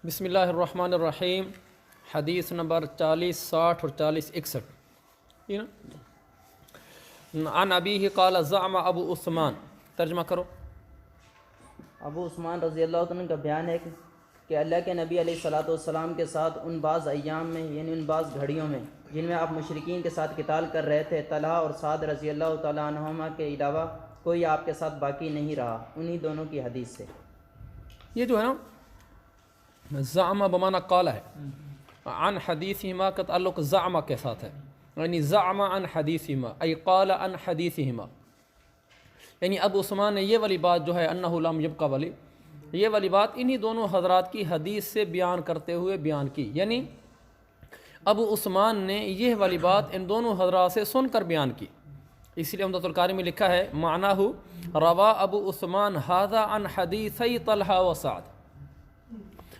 بسم اللہ الرحمن الرحیم. حدیث نمبر 40 60 اور 40 61. یہ نا عن ابیہ قال زعم ابو عثمان. ترجمہ کرو. ابو عثمان رضی اللہ عنہ کا بیان ہے کہ اللہ کے نبی علیہ الصلوۃ والسلام کے ساتھ ان بعض ایام میں یعنی ان بعض گھڑیوں میں جن میں آپ مشرکین کے ساتھ قتال کر رہے تھے، طلحہ اور سعد رضی اللہ تعالیٰ عنہما کے علاوہ کوئی آپ کے ساتھ باقی نہیں رہا. انہی دونوں کی حدیث سے یہ جو ہے نا زعم بمعنی قال ہے. عن حدیثہما کا تعلق زعم کے ساتھ ہے، یعنی زعم عن حدیثہما ای قال عن حدیثہما. یعنی ابو عثمان نے یہ والی بات جو ہے انہ لم یبقى والی، یہ والی بات انہی دونوں حضرات کی حدیث سے بیان کرتے ہوئے بیان کی. یعنی ابو عثمان نے یہ والی بات ان دونوں حضرات سے سن کر بیان کی. اس لیے عمدۃ القاری میں لکھا ہے معناہ روا ابو عثمان ھذا عن حدیثی طلحہ و سعد.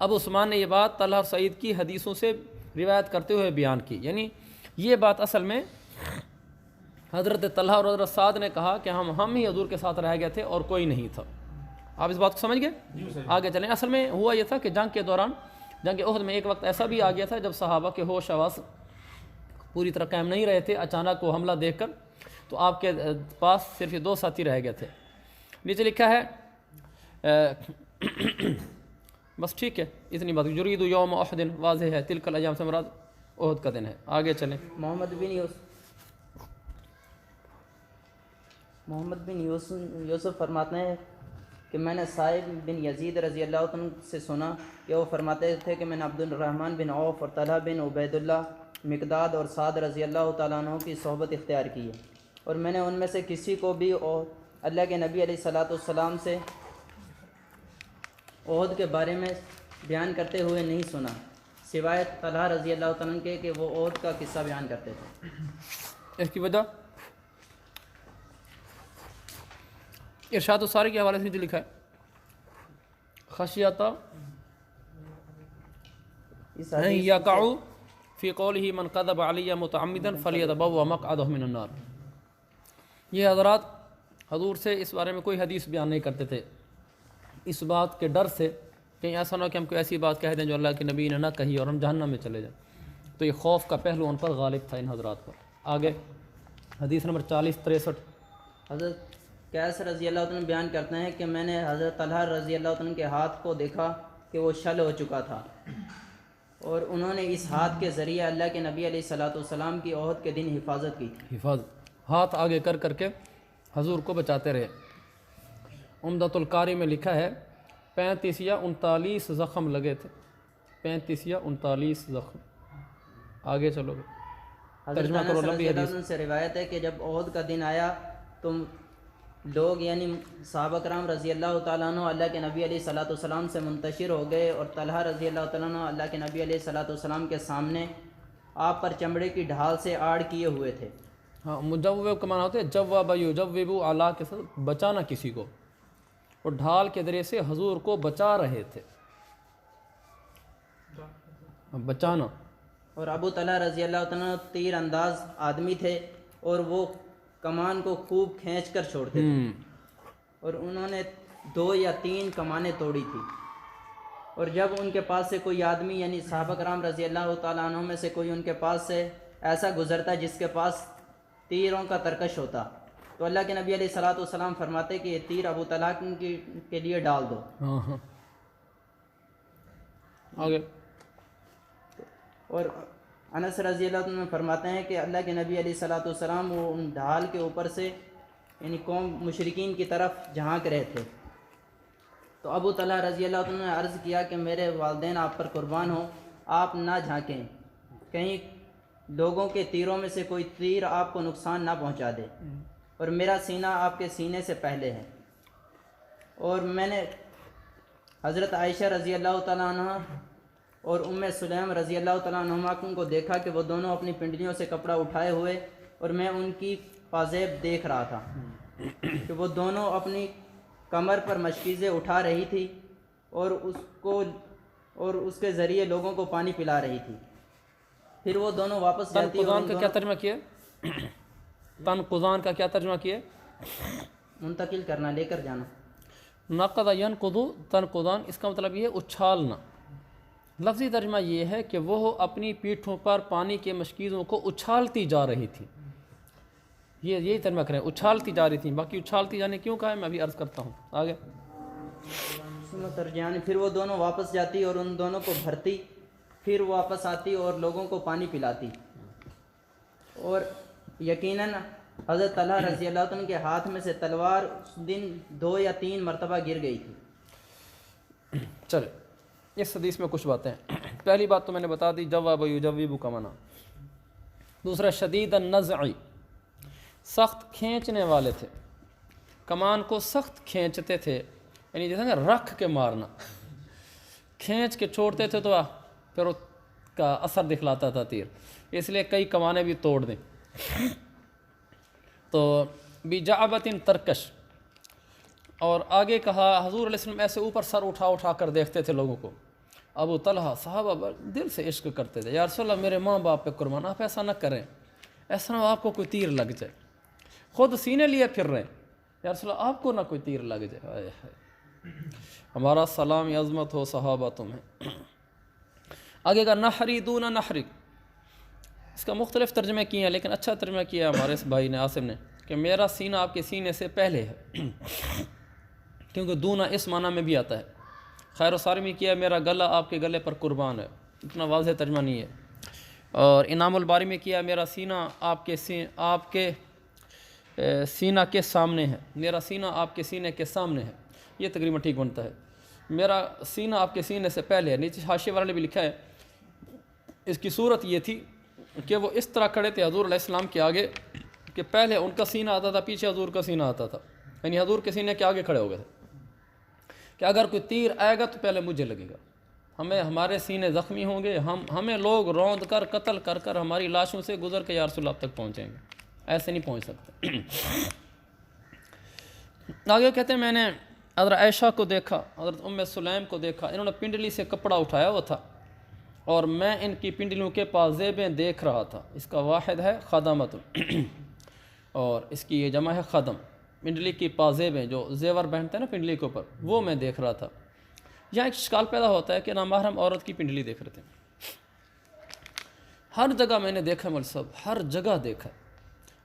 ابو عثمان نے یہ بات طلحہ اور سعید کی حدیثوں سے روایت کرتے ہوئے بیان کی. یعنی یہ بات اصل میں حضرت طلحہ اور حضرت سعد نے کہا کہ ہم ہی حضور کے ساتھ رہ گئے تھے اور کوئی نہیں تھا. آپ اس بات کو سمجھ گئے؟ آگے چلیں. اصل میں ہوا یہ تھا کہ جنگ کے دوران جنگ احد میں ایک وقت ایسا بھی آ گیا تھا جب صحابہ کے ہوش حواس پوری طرح قائم نہیں رہے تھے. اچانک وہ حملہ دیکھ کر تو آپ کے پاس صرف یہ دو ساتھی رہ گئے تھے. نیچے لکھا ہے بس ٹھیک ہے اتنی بات. یرید یوم احد واضح ہے، تلک الایام سے مراد احد کا دن ہے. آگے چلیں. محمد بن یوسف فرماتے ہیں کہ میں نے صائب بن یزید رضی اللہ عنہ سے سنا کہ وہ فرماتے تھے کہ میں نے عبد الرحمن بن عوف اور طلحہ بن عبید اللہ، مقداد اور سعد رضی اللہ تعالیٰ عنہ کی صحبت اختیار کی ہے، اور میں نے ان میں سے کسی کو بھی اور اللہ کے نبی علیہ الصلوۃ والسلام سے احد کے بارے میں بیان کرتے ہوئے نہیں سنا سوائے طلحہ رضی اللہ تعالیٰ عنہ کے کہ وہ احد کا قصہ بیان کرتے تھے. اس کی وجہ ارشاد الساری کے حوالے سے جو لکھا ہے خشیۃ ان یقع فی قولہ من کذب علی متعمدا فلیتبوأ مقعدہ من النار. یہ حضرات حضور سے اس بارے میں کوئی حدیث بیان نہیں کرتے تھے اس بات کے ڈر سے کہیں ایسا نہ ہو کہ ہم کوئی ایسی بات کہہ دیں جو اللہ کے نبی نے نہ کہی اور ہم جہنم میں چلے جائیں. تو یہ خوف کا پہلو ان پر غالب تھا ان حضرات پر. آگے حدیث نمبر 40 63. حضرت قیس رضی اللہ عنہ بیان کرتے ہیں کہ میں نے حضرت طلحہ رضی اللہ عنہ کے ہاتھ کو دیکھا کہ وہ شل ہو چکا تھا، اور انہوں نے اس ہاتھ کے ذریعے اللہ کے نبی علیہ الصلوۃ والسلام کی عہد کے دن حفاظت کی. ہاتھ آگے کر کر کے حضور کو بچاتے رہے. عمدۃ القاری میں لکھا ہے 35 یا 39 زخم لگے تھے. 35 یا 39 زخم. آگے چلو گے. حضرت انس رضی اللہ عنہ سے روایت ہے کہ جب عہد کا دن آیا تو لوگ یعنی صحابہ کرام رضی اللہ تعالیٰ عنہ اللہ کے نبی علیہ الصلوۃ والسلام سے منتشر ہو گئے، اور طلحہ رضی اللہ تعالیٰ عنہ اللہ کے نبی علیہ الصلوۃ والسلام کے سامنے آپ پر چمڑے کی ڈھال سے آڑ کیے ہوئے تھے. ہاں مجوب کا معنی ہوتا ہے جواب یجوب اعلیٰ کے ساتھ بچانا کسی کو، اور ڈھال کے ذریعے سے حضور کو بچا رہے تھے. بچانا. اور ابو طلحہ رضی اللہ تعالیٰ تیر انداز آدمی تھے اور وہ کمان کو خوب کھینچ کر چھوڑتے تھے، اور انہوں نے 2 یا 3 کمانیں توڑی تھی. اور جب ان کے پاس سے کوئی آدمی یعنی صحابہ کرام رضی اللہ تعالیٰ عنہ میں سے کوئی ان کے پاس سے ایسا گزرتا جس کے پاس تیروں کا ترکش ہوتا تو اللہ کے نبی علیہ الصلوۃ والسلام فرماتے کہ یہ تیر ابو طلحہ کے لیے ڈال دو. آگے. اور انس رضی اللہ عنہ فرماتے ہیں کہ اللہ کے نبی علیہ الصلوۃ والسلام وہ ان ڈھال کے اوپر سے یعنی قوم مشرکین کی طرف جھانک رہے تھے، تو ابو طلحہ رضی اللہ عنہ نے عرض کیا کہ میرے والدین آپ پر قربان ہوں، آپ نہ جھانکیں، کہیں لوگوں کے تیروں میں سے کوئی تیر آپ کو نقصان نہ پہنچا دے، اور میرا سینہ آپ کے سینے سے پہلے ہے. اور میں نے حضرت عائشہ رضی اللہ تعالیٰ عنہ اور ام سلیم رضی اللہ تعالیٰ عنہما کو دیکھا کہ وہ دونوں اپنی پنڈلیوں سے کپڑا اٹھائے ہوئے، اور میں ان کی پازیب دیکھ رہا تھا کہ وہ دونوں اپنی کمر پر مشکیزیں اٹھا رہی تھی اور اس کے ذریعے لوگوں کو پانی پلا رہی تھی. پھر وہ دونوں واپس جاتی. تنقضان کا کیا ترجمہ کیا؟ تنقضان کا کیا ترجمہ کیا؟ منتقل کرنا، لے کر جانا. نقض ینقض تنقضان، اس کا مطلب یہ ہے اچھالنا. لفظی ترجمہ یہ ہے کہ وہ اپنی پیٹھوں پر پانی کے مشکیزوں کو اچھالتی جا رہی تھی. یہی ترجمہ کریں، اچھالتی جا رہی تھیں. باقی اچھالتی جانے کیوں کہا ہے میں ابھی عرض کرتا ہوں. آگے ترجیحان پھر وہ دونوں واپس جاتی اور ان دونوں کو بھرتی، پھر واپس آتی اور لوگوں کو پانی پلاتی. اور یقیناً حضرت طلحہ رضی اللہ عنہ کے ہاتھ میں سے تلوار اس دن 2 یا 3 مرتبہ گر گئی تھی. چلے اس حدیث میں کچھ باتیں ہیں. پہلی بات تو میں نے بتا دی، جواب یجوب کا معنی. دوسرا شدید النزع، سخت کھینچنے والے تھے، کمان کو سخت کھینچتے تھے، یعنی جیسے نا رکھ کے مارنا، کھینچ کے چھوڑتے تھے تو پھر اس کا اثر دکھلاتا تھا تیر، اس لیے کئی کمانیں بھی توڑ دیں. تو بجعبۃ ترکش. اور آگے کہا حضور علیہ السلام ایسے اوپر سر اٹھا اٹھا کر دیکھتے تھے لوگوں کو. ابو طلحہ صحابہ دل سے عشق کرتے تھے، یا رسول اللہ میرے ماں باپ پہ قربان، آپ ایسا نہ کریں، ایسا نہ آپ کو کوئی تیر لگ جائے. خود سینے لیے پھر رہے ہیں، یا رسول اللہ آپ کو نہ کوئی تیر لگ جائے. ہائے ہائے، ہمارا سلام عظمت ہو صحابہ تمہیں. آگے کا نحری دون نحرک، اس کا مختلف ترجمے کیے ہیں لیکن اچھا ترجمہ کیا ہے ہمارے اس بھائی نے عاصم نے کہ میرا سینہ آپ کے سینے سے پہلے ہے، کیونکہ دونا اس معنی میں بھی آتا ہے. خیر و سارمی کیا میرا گلا آپ کے گلے پر قربان ہے، اتنا واضح ترجمہ نہیں ہے. اور انعام الباری میں کیا میرا سینہ آپ کے سینہ کے سامنے ہے، میرا سینہ آپ کے سینے کے سامنے ہے. یہ تقریباً ٹھیک بنتا ہے، میرا سینہ آپ کے سینے سے پہلے ہے. نیچے حاشیے والے نے بھی لکھا ہے اس کی صورت یہ تھی کہ وہ اس طرح کھڑے تھے حضور علیہ السلام کے آگے کہ پہلے ان کا سینہ آتا تھا، پیچھے حضور کا سینہ آتا تھا، یعنی حضور کے سینے کے آگے کھڑے ہو گئے تھے کہ اگر کوئی تیر آئے گا تو پہلے مجھے لگے گا، ہمارے سینے زخمی ہوں گے، ہمیں لوگ روند کر قتل کر کر ہماری لاشوں سے گزر کے یا رسول اللہ تک پہنچیں گے، ایسے نہیں پہنچ سکتے. آگے کہتے ہیں میں نے حضرت عائشہ کو دیکھا، حضرت ام سلیم کو دیکھا، انہوں نے پنڈلی سے کپڑا اٹھایا ہوا تھا اور میں ان کی پنڈلیوں کے پازیبیں دیکھ رہا تھا. اس کا واحد ہے خدمت اور اس کی یہ جمع ہے خدم. پنڈلی کی پازیبیں جو زیور پہنتے ہیں نا پنڈلی کے اوپر، وہ میں دیکھ رہا تھا. یہاں ایک اشکال پیدا ہوتا ہے کہ نامحرم عورت کی پنڈلی دیکھ رہے تھے. ہر جگہ میں نے دیکھا مول صاحب، ہر جگہ دیکھا.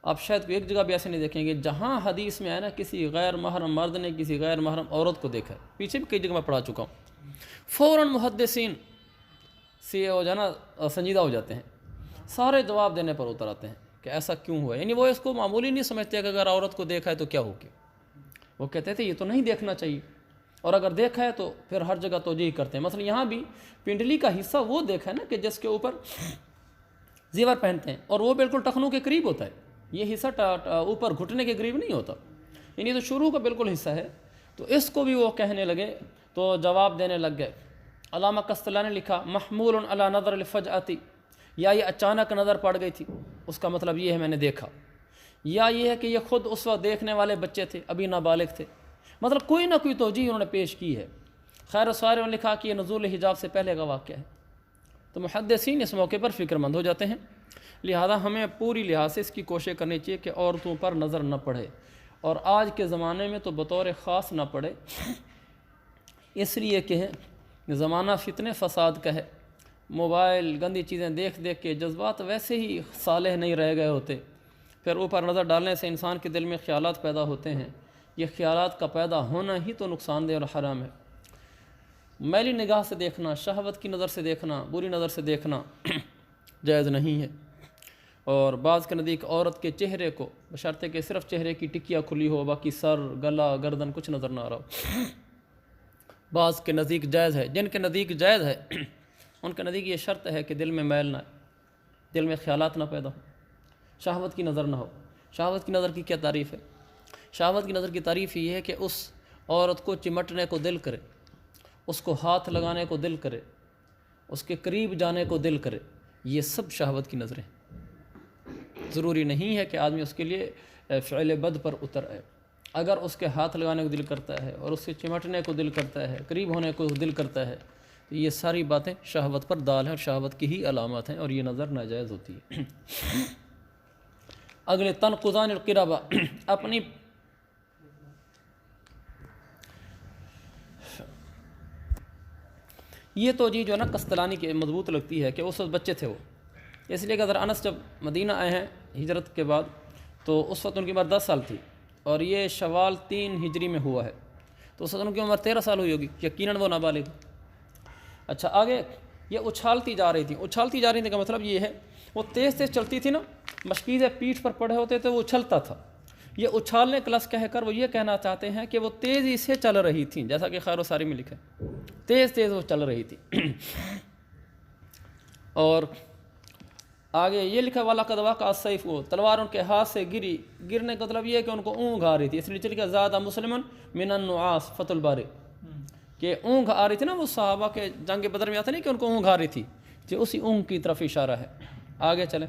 آپ شاید ایک جگہ بھی ایسے نہیں دیکھیں گے جہاں حدیث میں آیا نا کسی غیر محرم مرد نے کسی غیر محرم عورت کو دیکھا ہے. پیچھے بھی کئی جگہ میں پڑھا چکا ہوں. فوراً محدثین سے ہو جانا سنجیدہ ہو جاتے ہیں، سارے جواب دینے پر اتر آتے ہیں کہ ایسا کیوں ہوا. یعنی وہ اس کو معمولی نہیں سمجھتے کہ اگر عورت کو دیکھا ہے تو کیا ہو گیا. وہ کہتے تھے یہ تو نہیں دیکھنا چاہیے، اور اگر دیکھا ہے تو پھر ہر جگہ توجہ کرتے ہیں. مثلا یہاں بھی پنڈلی کا حصہ وہ دیکھا ہے نا کہ جس کے اوپر زیور پہنتے ہیں اور وہ بالکل ٹخنوں کے قریب ہوتا ہے. یہ حصہ اوپر گھٹنے کے قریب نہیں ہوتا، یعنی تو شروع کا بالکل حصہ ہے. تو اس کو بھی وہ کہنے لگے تو جواب دینے لگ گئے. علامہ قسطلانی نے لکھا محمول علی نظر الفجعتی، یا یہ اچانک نظر پڑ گئی تھی، اس کا مطلب یہ ہے میں نے دیکھا، یا یہ ہے کہ یہ خود اس وقت دیکھنے والے بچے تھے، ابھی نابالغ تھے. مطلب کوئی نہ کوئی توجہ انہوں نے پیش کی ہے. خیر سارے نے لکھا کہ یہ نزول حجاب سے پہلے کا واقعہ ہے. تو محدثین اس موقع پر فکر مند ہو جاتے ہیں، لہذا ہمیں پوری لحاظ سے اس کی کوشش کرنی چاہیے کہ عورتوں پر نظر نہ پڑے، اور آج کے زمانے میں تو بطور خاص نہ پڑے، اس لیے کہ زمانہ فتنے فساد کا ہے. موبائل گندی چیزیں دیکھ دیکھ کے جذبات ویسے ہی صالح نہیں رہ گئے ہوتے، پھر اوپر نظر ڈالنے سے انسان کے دل میں خیالات پیدا ہوتے ہیں. یہ خیالات کا پیدا ہونا ہی تو نقصان دہ اور حرام ہے. میلی نگاہ سے دیکھنا، شہوت کی نظر سے دیکھنا، بری نظر سے دیکھنا جائز نہیں ہے. اور بعض کے نزدیک عورت کے چہرے کو بشرطے کہ صرف چہرے کی ٹکیا کھلی ہو، باقی سر گلا گردن کچھ نظر نہ آ رہا ہو، بعض کے نزدیک جائز ہے. جن کے نزدیک جائز ہے ان کے نزدیک یہ شرط ہے کہ دل میں میل نہ آئے، دل میں خیالات نہ پیدا ہو، شہوت کی نظر نہ ہو. شہوت کی نظر کی کیا تعریف ہے؟ شہوت کی نظر کی تعریف یہ ہے کہ اس عورت کو چمٹنے کو دل کرے، اس کو ہاتھ لگانے کو دل کرے، اس کے قریب جانے کو دل کرے. یہ سب شہوت کی نظریں. ضروری نہیں ہے کہ آدمی اس کے لیے فعل بد پر اتر آئے. اگر اس کے ہاتھ لگانے کو دل کرتا ہے اور اس سے چمٹنے کو دل کرتا ہے، قریب ہونے کو دل کرتا ہے، تو یہ ساری باتیں شہوت پر دال ہیں اور شہوت کی ہی علامات ہیں، اور یہ نظر ناجائز ہوتی ہے. اگلے تنقضان القربہ، اپنی یہ توجہ جو ہے نا قسطلانی کی مضبوط لگتی ہے کہ اس وقت بچے تھے وہ، اس لیے کہ اگر انس جب مدینہ آئے ہیں ہجرت کے بعد تو اس وقت ان کی عمر 10 سال تھی، اور یہ شوال 3 ہجری میں ہوا ہے، تو اس وقت ان کی عمر 13 سال ہوئی ہوگی، یقیناً وہ نابالغ۔ اچھا آگے یہ اچھالتی جا رہی تھیں کا مطلب یہ ہے وہ تیز تیز چلتی تھی نا، مشکیزیں پیٹھ پر پڑے ہوتے تھے وہ اچھلتا تھا، یہ اچھالنے کا لفظ کہہ کر وہ یہ کہنا چاہتے ہیں کہ وہ تیزی سے چل رہی تھیں، جیسا کہ خیر و ساری میں لکھا ہے تیز تیز وہ چل رہی تھی۔ اور آگے یہ لکھا والا قدوا کا السیف، وہ تلوار ان کے ہاتھ سے گرنے کا مطلب یہ ہے کہ ان کو اونگ آ رہی تھی، اس لیے چل کے زیادہ مسلمن من النعاس فتح الباری، کہ اونگ آ رہی تھی نا، وہ صحابہ کے جنگ بدر میں آتا نہیں کہ ان کو اونگ آ رہی تھی، جو اسی اونگ کی طرف اشارہ ہے۔ آگے چلیں۔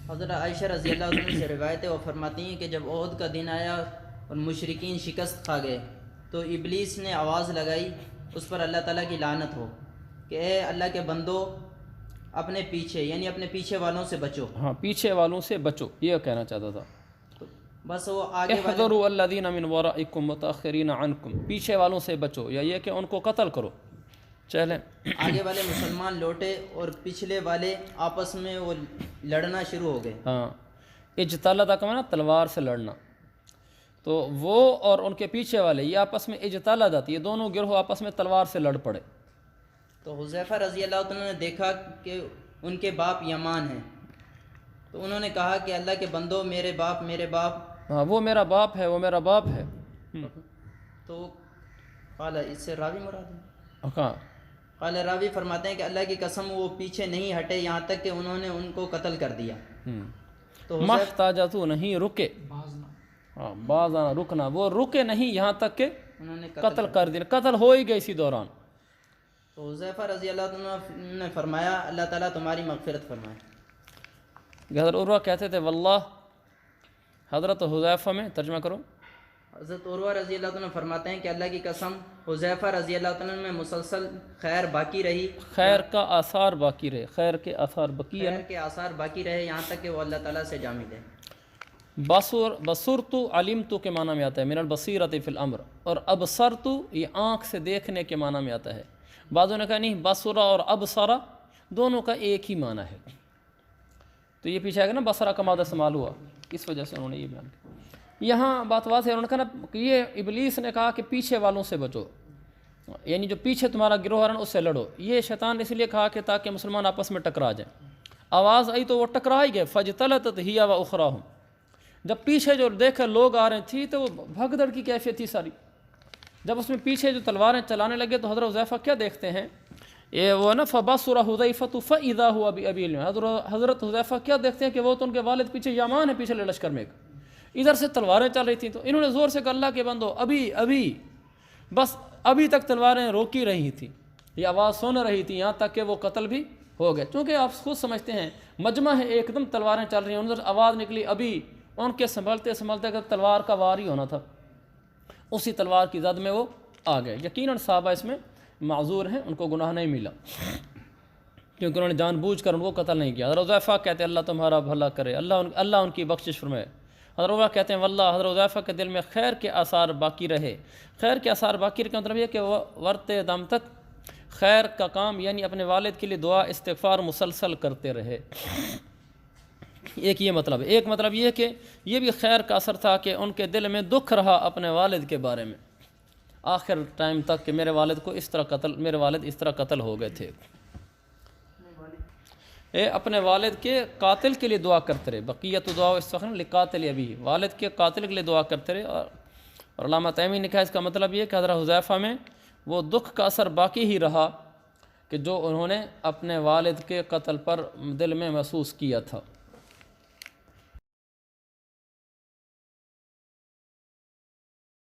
حضرت عائشہ رضی اللہ عنہ سے روایت ہے، وہ فرماتی ہیں کہ جب عہد کا دن آیا اور مشرکین شکست کھا گئے تو ابلیس نے آواز لگائی اس پر اللہ تعالیٰ کی لعنت ہو کہ اے اللہ کے بندو اپنے پیچھے یعنی اپنے پیچھے والوں سے بچو۔ ہاں پیچھے والوں سے بچو، یہ کہنا چاہتا تھا، بس وہ آگے والے احذروا الذین من ورائکم متأخرین عنکم، پیچھے والوں سے بچو، یا یہ کہ ان کو قتل کرو۔ چلیں آگے والے مسلمان لوٹے اور پچھلے والے آپس میں وہ لڑنا شروع ہو گئے۔ ہاں اجتلدہ کا معنی تلوار سے لڑنا، تو وہ اور ان کے پیچھے والے یہ آپس میں اجتلدت، یہ دونوں گروہ آپس میں تلوار سے لڑ پڑے۔ تو حذیفہ رضی اللہ عنہ نے دیکھا کہ ان کے باپ یمان ہیں، تو انہوں نے کہا کہ اللہ کے بندو میرے باپ ہاں وہ میرا باپ ہے، وہ میرا باپ ہے۔ تو قال اس سے راوی مراد ہے؟ ہاں قال راوی فرماتے ہیں کہ اللہ کی قسم وہ پیچھے نہیں ہٹے یہاں تک کہ انہوں نے ان کو قتل کر دیا۔ تو محتاجتو نہیں رکے، ہاں باز آنا رکنا، وہ رکے نہیں یہاں تک کہ انہوں نے قتل کر دیا، قتل ہو ہی گئی اسی دوران۔ تو حذیفہ رضی اللہ عنہ نے فرمایا اللہ تعالیٰ تمہاری مغفرت فرمائے۔ حضرت عروہ کہتے تھے واللہ، حضرت حذیفہ میں ترجمہ کرو۔ حضرت عروہ رضی اللہ عنہ فرماتے ہیں کہ اللہ کی قسم حذیفہ رضی اللہ عنہ میں مسلسل خیر باقی رہی، خیر کا آثار باقی رہے، خیر کے آثار باقی خیر کے آثار باقی رہے یہاں تک کہ وہ اللہ تعالیٰ سے جا ملے۔ بصرت علمت کے معنی میں آتا ہے من البصیرۃ فی الامر، اور ابصرت یہ آنکھ سے دیکھنے کے معنی میں آتا ہے، بعضوں نے کہا نہیں بصرہ اور ابصرہ دونوں کا ایک ہی معنی ہے، تو یہ پیچھے آئے گا نا بصرہ کا مادہ استعمال ہوا، اس وجہ سے انہوں نے یہ بیان کیا۔ یہاں بات واضح ہے، انہوں نے کہا نا کہ یہ ابلیس نے کہا کہ پیچھے والوں سے بچو، یعنی جو پیچھے تمہارا گروہ ہے نا اس سے لڑو، یہ شیطان اس لیے کہا کہ تاکہ مسلمان آپس میں ٹکرا جائیں، آواز آئی تو وہ ٹکرا ہی گئے، فاجتلطت ہی و اخراہم، جب پیچھے جو دیکھے لوگ آ رہے تھی تو وہ بھگدڑ کی کیفیت تھی ساری، جب اس میں پیچھے جو تلواریں چلانے لگے تو حضرت حذیفہ کیا دیکھتے ہیں، یہ وہ نا فبصر حذیفۃ فاذا هو بابی علم، حضرت حذیفہ کیا دیکھتے ہیں کہ وہ تو ان کے والد پیچھے یمان ہے پچھلے لشکر میں، ادھر سے تلواریں چل رہی تھیں، تو انہوں نے زور سے کہا اللہ کے بندو ابھی بس ابھی تک تلواریں روکی رہی تھیں، یہ آواز سن رہی تھی یہاں تک کہ وہ قتل بھی ہو گئے، چونکہ آپ خود سمجھتے ہیں مجمع ہے ایک دم تلواریں چل رہی ہیں، ادھر آواز نکلی ابھی، ان کے سنبھلتے کہ تلوار کا وار ہی ہونا تھا، اسی تلوار کی زد میں وہ آ گئے۔ یقیناً صحابہ اس میں معذور ہیں، ان کو گناہ نہیں ملا کیونکہ انہوں نے جان بوجھ کر ان کو قتل نہیں کیا۔ حضرت حذیفہ کہتے ہیں اللہ تمہارا بھلا کرے، اللہ ان کی بخشش فرمائے۔ حضرت عروہ کہتے ہیں واللہ حضرت حذیفہ کے دل میں خیر کے آثار باقی رہے، خیر کے آثار باقی رہے کا مطلب یہ کہ وہ ورتے دم تک خیر کا کام یعنی اپنے والد کے لیے دعا استغفار مسلسل کرتے رہے، ایک یہ مطلب ہے۔ ایک مطلب یہ کہ یہ بھی خیر کا اثر تھا کہ ان کے دل میں دکھ رہا اپنے والد کے بارے میں آخر ٹائم تک کہ میرے والد اس طرح قتل ہو گئے تھے، اپنے والد کے قاتل کے لیے دعا کرتے رہے، بقیت دعا استغفر لقاتل ابی، والد کے قاتل کے لیے دعا کرتے رہے۔ اور علامہ تیمی نے کہا اس کا مطلب یہ کہ حضرت حذیفہ میں وہ دکھ کا اثر باقی ہی رہا کہ جو انہوں نے اپنے والد کے قتل پر دل میں محسوس کیا تھا۔